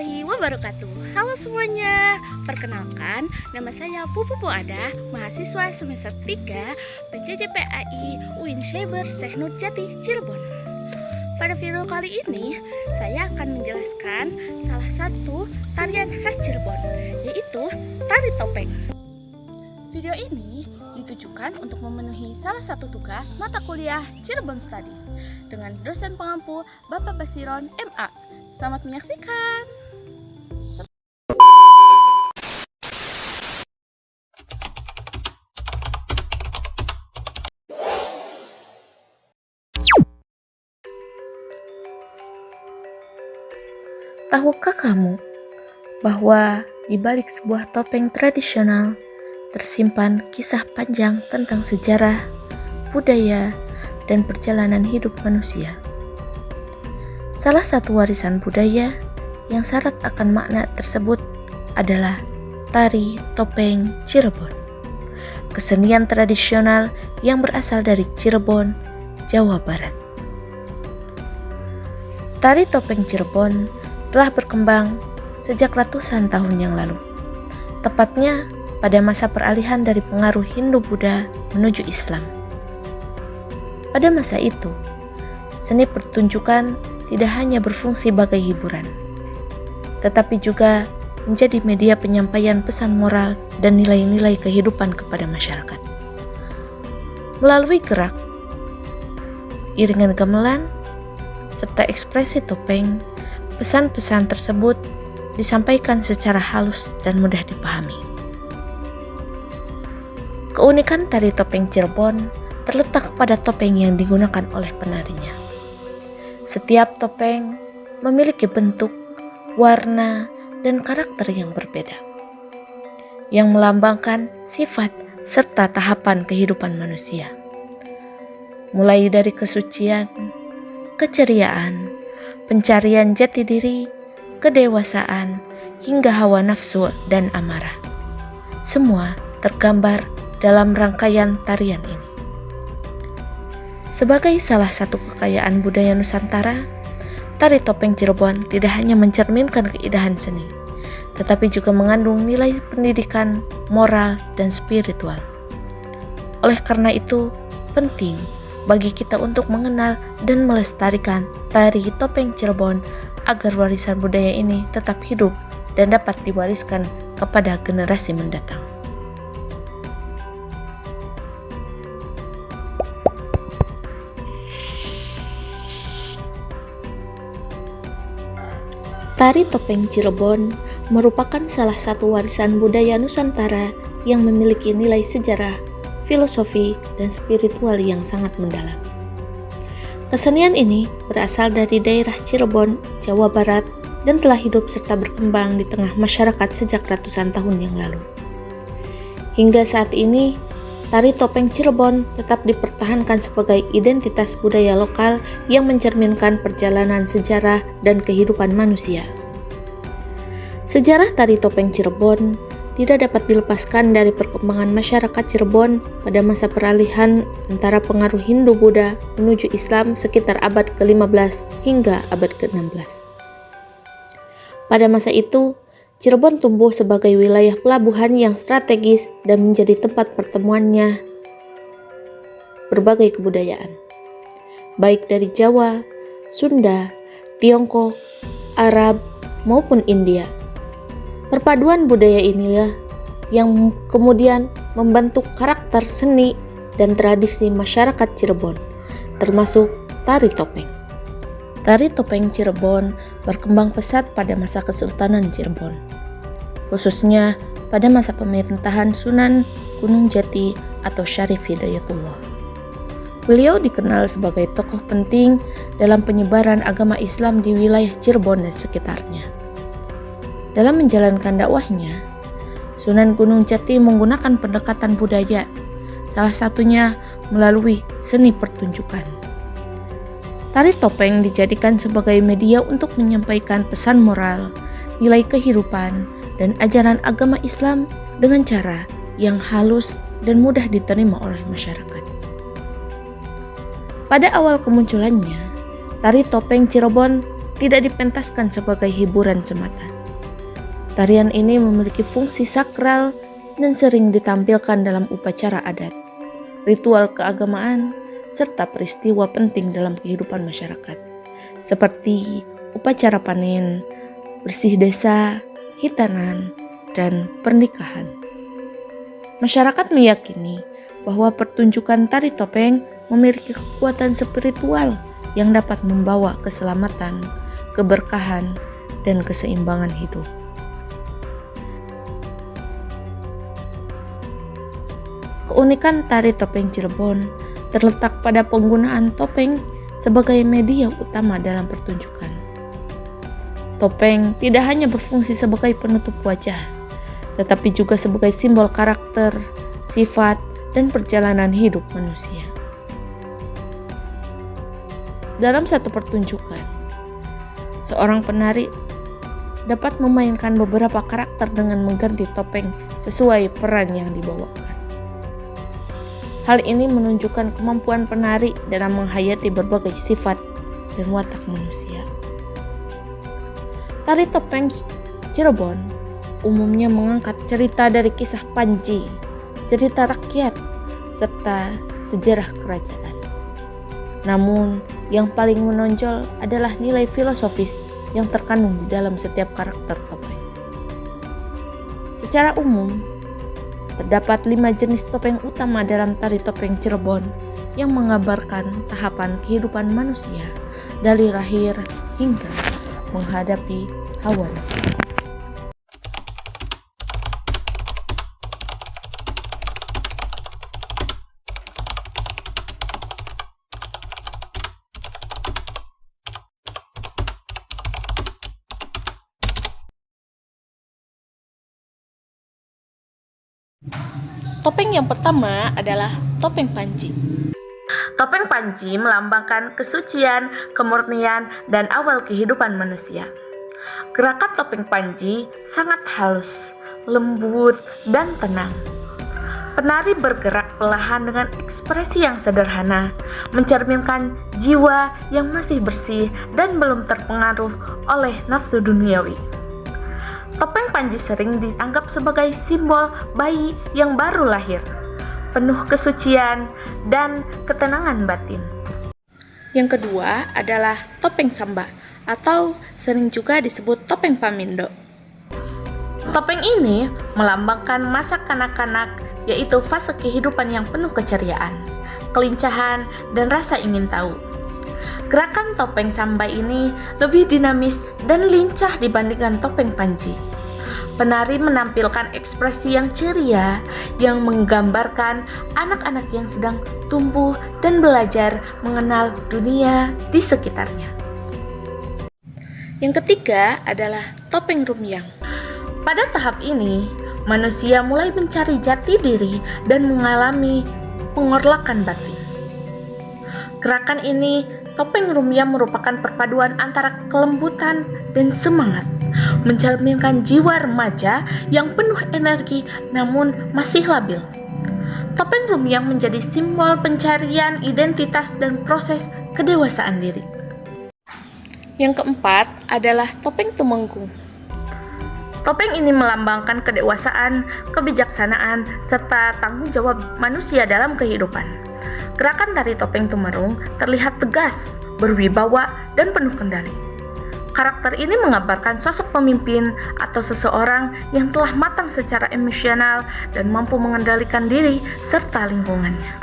warahmatullahi wabarakatuh. Halo semuanya, perkenalkan nama saya Pupu Ada, mahasiswa semester 3 PJJPAI UIN Cyber Teknik Jati Cirebon. Pada video kali ini, saya akan menjelaskan salah satu tarian khas Cirebon, yaitu tari topeng. Video ini ditujukan untuk memenuhi salah satu tugas mata kuliah Cirebon Studies dengan dosen pengampu Bapak Basiron MA. Selamat menyaksikan. Tahukah kamu bahwa di balik sebuah topeng tradisional tersimpan kisah panjang tentang sejarah, budaya, dan perjalanan hidup manusia? Salah satu warisan budaya yang syarat akan makna tersebut adalah tari topeng Cirebon, kesenian tradisional yang berasal dari Cirebon, Jawa Barat. Tari topeng Cirebon telah berkembang sejak ratusan tahun yang lalu, tepatnya pada masa peralihan dari pengaruh Hindu-Buddha menuju Islam. Pada masa itu, seni pertunjukan tidak hanya berfungsi sebagai hiburan, tetapi juga menjadi media penyampaian pesan moral dan nilai-nilai kehidupan kepada masyarakat. Melalui gerak, iringan gamelan, serta ekspresi topeng, pesan-pesan tersebut disampaikan secara halus dan mudah dipahami. Keunikan tari topeng Cirebon terletak pada topeng yang digunakan oleh penarinya. Setiap topeng memiliki bentuk, warna, dan karakter yang berbeda, yang melambangkan sifat serta tahapan kehidupan manusia. Mulai dari kesucian, keceriaan, pencarian jati diri, kedewasaan, hingga hawa nafsu dan amarah. Semua tergambar dalam rangkaian tarian ini. Sebagai salah satu kekayaan budaya Nusantara, tari topeng Cirebon tidak hanya mencerminkan keindahan seni, tetapi juga mengandung nilai pendidikan, moral, dan spiritual. Oleh karena itu, penting bagi kita untuk mengenal dan melestarikan tari topeng Cirebon agar warisan budaya ini tetap hidup dan dapat diwariskan kepada generasi mendatang. Tari topeng Cirebon merupakan salah satu warisan budaya Nusantara yang memiliki nilai sejarah, filosofi, dan spiritual yang sangat mendalam. Kesenian ini berasal dari daerah Cirebon, Jawa Barat, dan telah hidup serta berkembang di tengah masyarakat sejak ratusan tahun yang lalu. Hingga saat ini, tari topeng Cirebon tetap dipertahankan sebagai identitas budaya lokal yang mencerminkan perjalanan sejarah dan kehidupan manusia. Sejarah tari topeng Cirebon tidak dapat dilepaskan dari perkembangan masyarakat Cirebon pada masa peralihan antara pengaruh Hindu-Buddha menuju Islam sekitar abad ke-15 hingga abad ke-16. Pada masa itu, Cirebon tumbuh sebagai wilayah pelabuhan yang strategis dan menjadi tempat pertemuannya berbagai kebudayaan, baik dari Jawa, Sunda, Tiongkok, Arab, maupun India. Perpaduan budaya inilah yang kemudian membentuk karakter seni dan tradisi masyarakat Cirebon, termasuk tari topeng. Tari topeng Cirebon berkembang pesat pada masa Kesultanan Cirebon, khususnya pada masa pemerintahan Sunan Gunung Jati atau Syarif Hidayatullah. Beliau dikenal sebagai tokoh penting dalam penyebaran agama Islam di wilayah Cirebon dan sekitarnya. Dalam menjalankan dakwahnya, Sunan Gunung Jati menggunakan pendekatan budaya, salah satunya melalui seni pertunjukan. Tari topeng dijadikan sebagai media untuk menyampaikan pesan moral, nilai kehidupan, dan ajaran agama Islam dengan cara yang halus dan mudah diterima oleh masyarakat. Pada awal kemunculannya, tari topeng Cirebon tidak dipentaskan sebagai hiburan semata. Tarian ini memiliki fungsi sakral dan sering ditampilkan dalam upacara adat, ritual keagamaan, serta peristiwa penting dalam kehidupan masyarakat, seperti upacara panen, bersih desa, hitanan, dan pernikahan. Masyarakat meyakini bahwa pertunjukan tari topeng memiliki kekuatan spiritual yang dapat membawa keselamatan, keberkahan, dan keseimbangan hidup. Keunikan tari topeng Cirebon terletak pada penggunaan topeng sebagai media utama dalam pertunjukan. Topeng tidak hanya berfungsi sebagai penutup wajah, tetapi juga sebagai simbol karakter, sifat, dan perjalanan hidup manusia. Dalam satu pertunjukan, seorang penari dapat memainkan beberapa karakter dengan mengganti topeng sesuai peran yang dibawakan. Hal ini menunjukkan kemampuan penari dalam menghayati berbagai sifat dan watak manusia. Tari topeng Cirebon umumnya mengangkat cerita dari kisah Panji, cerita rakyat, serta sejarah kerajaan. Namun, yang paling menonjol adalah nilai filosofis yang terkandung di dalam setiap karakter topeng. Secara umum, terdapat 5 jenis topeng utama dalam tari topeng Cirebon yang menggambarkan tahapan kehidupan manusia dari lahir hingga menghadapi hawa nafsu. Topeng yang pertama adalah topeng Panji. Topeng Panji melambangkan kesucian, kemurnian, dan awal kehidupan manusia. Gerakan topeng Panji sangat halus, lembut, dan tenang. Penari bergerak perlahan dengan ekspresi yang sederhana, mencerminkan jiwa yang masih bersih dan belum terpengaruh oleh nafsu duniawi. Topeng Panji sering dianggap sebagai simbol bayi yang baru lahir, penuh kesucian dan ketenangan batin. Yang kedua adalah topeng Samba atau sering juga disebut topeng Pamindo. Topeng ini melambangkan masa kanak-kanak, yaitu fase kehidupan yang penuh keceriaan, kelincahan, dan rasa ingin tahu. Gerakan topeng Samba ini lebih dinamis dan lincah dibandingkan topeng Panji. Penari menampilkan ekspresi yang ceria yang menggambarkan anak-anak yang sedang tumbuh dan belajar mengenal dunia di sekitarnya. Yang ketiga adalah topeng Rumyang. Pada tahap ini, manusia mulai mencari jati diri dan mengalami pengorlakan batin. Gerakan ini, topeng Rumyang merupakan perpaduan antara kelembutan dan semangat, mencerminkan jiwa remaja yang penuh energi namun masih labil. Topeng Rumyang menjadi simbol pencarian identitas dan proses kedewasaan diri. Yang keempat adalah topeng Tumenggung. Topeng ini melambangkan kedewasaan, kebijaksanaan, serta tanggung jawab manusia dalam kehidupan. Gerakan tari topeng Tumenggung terlihat tegas, berwibawa, dan penuh kendali. Karakter ini menggambarkan sosok pemimpin atau seseorang yang telah matang secara emosional dan mampu mengendalikan diri serta lingkungannya.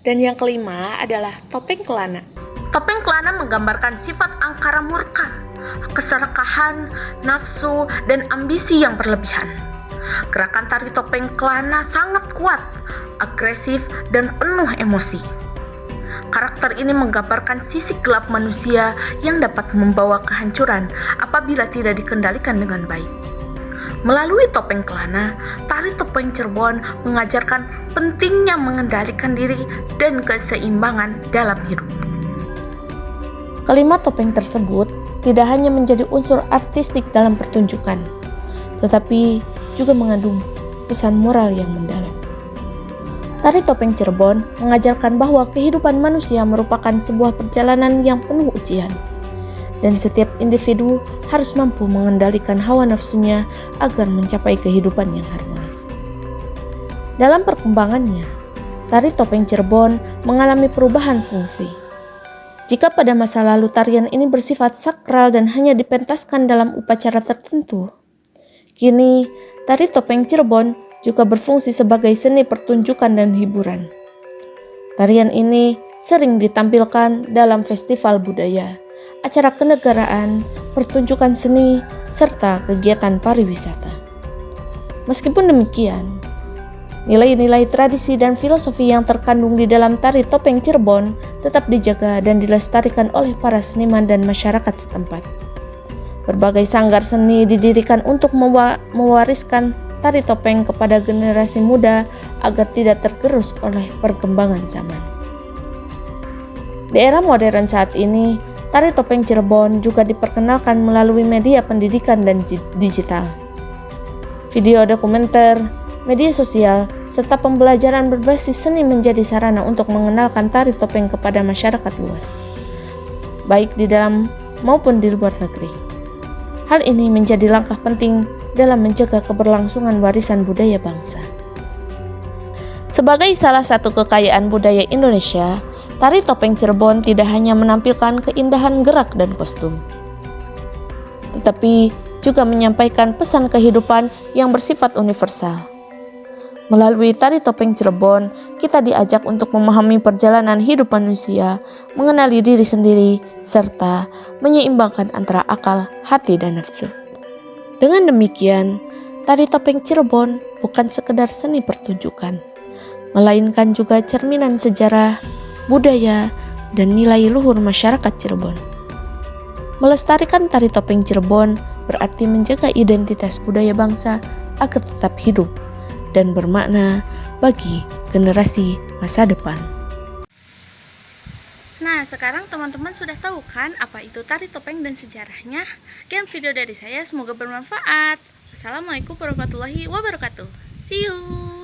Dan yang kelima adalah topeng Kelana. Topeng Kelana menggambarkan sifat angkara murka, keserakahan, nafsu, dan ambisi yang berlebihan. Gerakan tari topeng Kelana sangat kuat, agresif, dan penuh emosi. Karakter ini menggambarkan sisi gelap manusia yang dapat membawa kehancuran apabila tidak dikendalikan dengan baik. Melalui topeng Kelana, tari topeng Cirebon mengajarkan pentingnya mengendalikan diri dan keseimbangan dalam hidup. Kelima topeng tersebut tidak hanya menjadi unsur artistik dalam pertunjukan, tetapi juga mengandung pesan moral yang mendalam. Tari topeng Cirebon mengajarkan bahwa kehidupan manusia merupakan sebuah perjalanan yang penuh ujian. dan setiap individu harus mampu mengendalikan hawa nafsunya agar mencapai kehidupan yang harmonis. Dalam perkembangannya, tari topeng Cirebon mengalami perubahan fungsi. Jika pada masa lalu tarian ini bersifat sakral dan hanya dipentaskan dalam upacara tertentu, kini tari topeng Cirebon juga berfungsi sebagai seni pertunjukan dan hiburan. Tarian ini sering ditampilkan dalam festival budaya, acara kenegaraan, pertunjukan seni, serta kegiatan pariwisata. Meskipun demikian, nilai-nilai tradisi dan filosofi yang terkandung di dalam tari topeng Cirebon tetap dijaga dan dilestarikan oleh para seniman dan masyarakat setempat. Berbagai sanggar seni didirikan untuk mewariskan tari topeng kepada generasi muda agar tidak tergerus oleh perkembangan zaman. Di era modern saat ini, tari topeng Cirebon juga diperkenalkan melalui media pendidikan dan digital. Video dokumenter, media sosial, serta pembelajaran berbasis seni menjadi sarana untuk mengenalkan tari topeng kepada masyarakat luas, baik di dalam maupun di luar negeri. Hal ini menjadi langkah penting dalam menjaga keberlangsungan warisan budaya bangsa. Sebagai salah satu kekayaan budaya Indonesia, tari topeng Cirebon tidak hanya menampilkan keindahan gerak dan kostum, tetapi juga menyampaikan pesan kehidupan yang bersifat universal. Melalui tari topeng Cirebon, kita diajak untuk memahami perjalanan hidup manusia, mengenali diri sendiri, serta menyeimbangkan antara akal, hati, dan nafsu. Dengan demikian, tari topeng Cirebon bukan sekedar seni pertunjukan, melainkan juga cerminan sejarah, budaya, dan nilai luhur masyarakat Cirebon. Melestarikan tari topeng Cirebon berarti menjaga identitas budaya bangsa agar tetap hidup dan bermakna bagi generasi masa depan. Nah, sekarang teman-teman sudah tahu kan apa itu tari topeng dan sejarahnya? Sekian video dari saya, semoga bermanfaat. Wassalamualaikum warahmatullahi wabarakatuh. See you.